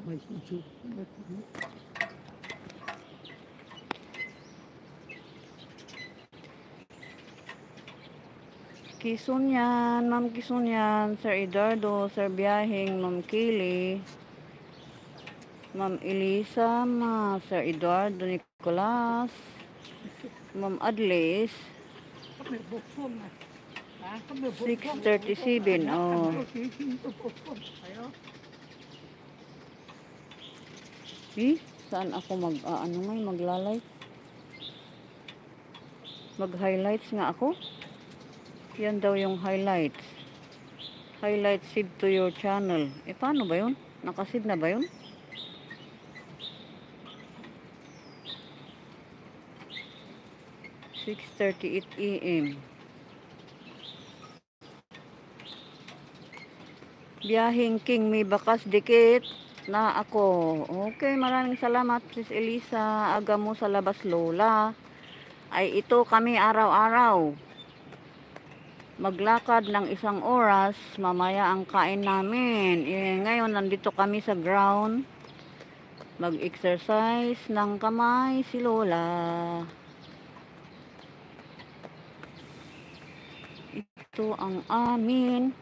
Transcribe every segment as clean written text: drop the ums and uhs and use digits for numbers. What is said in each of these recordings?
Quezon yan, Ma'am Quezon yan, Sir Eduardo, Sir Biyahing, Ma'am Kili, Ma'am Elisa, Sir Eduardo Nicolas, Ma'am Adlis, 6:37, oh. Saan ako magla-light? Mag-highlights nga ako. Yan daw yung highlights. Highlight seed to your channel. Paano ba yun? Nakaseed na ba yun? (6:38 AM) Biyahing King, may bakas dikit na ako. Okay, maraming salamat Sis Elisa. Aga mo sa labas lola. Ay ito kami araw-araw. Maglakad ng 1 oras, mamaya ang kain namin. Ngayon nandito kami sa ground. Mag-exercise ng kamay si lola. Ito ang amin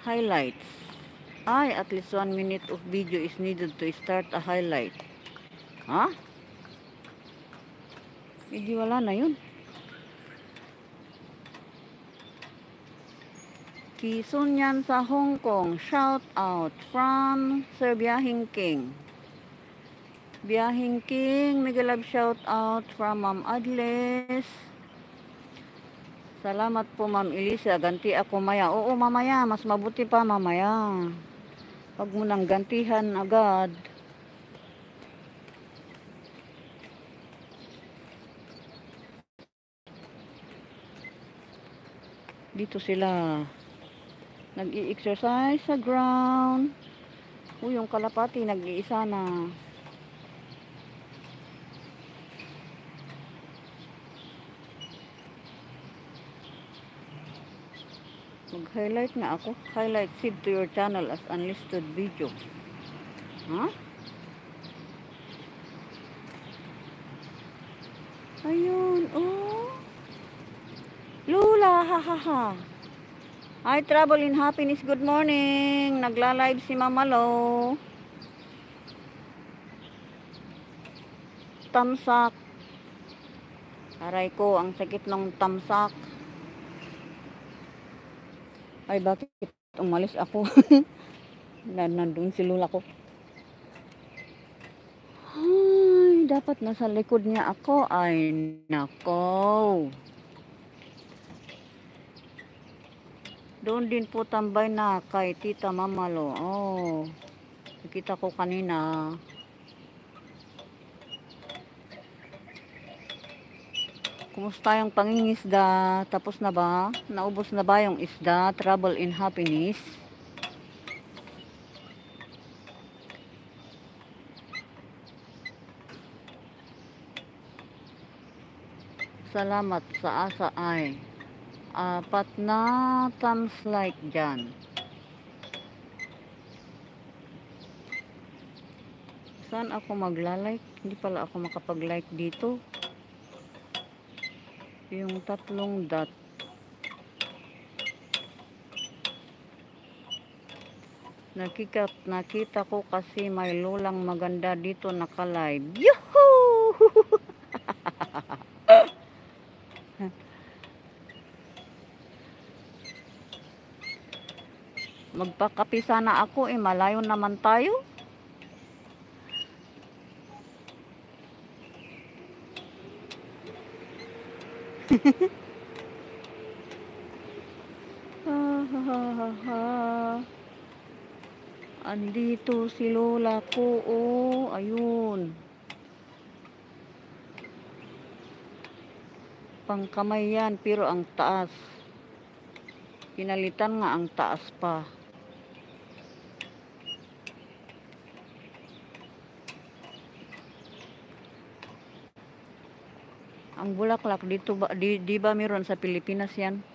highlights. At least 1 minute of video is needed to start a highlight. Hindi wala na yun. Quezon yan sa Hong Kong. Shout out from Sir Biyahing King. Biyahing King, mega love shout out from Ma'am Adles. Salamat po Ma'am Elisa. Ganti ako maya. Oo, mamaya. Mas mabuti pa mamaya. Huwag mo nang gantihan agad. Dito sila nag-i-exercise sa ground. Yung kalapati nag-iisa na. Mag-highlight na ako. Highlight seed to your channel as unlisted video. Ayun, oh. Lula, hahaha. Hi, Travel in Happiness, good morning. Nagla-live si Mama Lo. Tamsak. Aray ko, ang sakit ng tamsak. Ay, bakit umalis ako? Nandun si Lula ko. Ay, dapat nasa likod niya ako. Ay, nako. Doon din po tambay na kay Tita Mamalo. Oh, nakita ko kanina. Kumusta yung pangingisda? Tapos na ba? Naubos na ba yung isda? Travel in Happiness. Salamat sa asa ay. 4 na thumbs like dyan. Saan ako magla-like? Hindi pala ako makapag-like dito. Yung 3 dot. Nakita ko kasi may lulang maganda dito naka-live. Yuhuu! Magpakape sana ako malayo naman tayo. Andito si Lola ko, oh, ayun. Pangkamay yan, pero ang taas. Pinalitan nga ang taas pa. Ang bulaklak dito ba, di ba meron sa Pilipinas yan?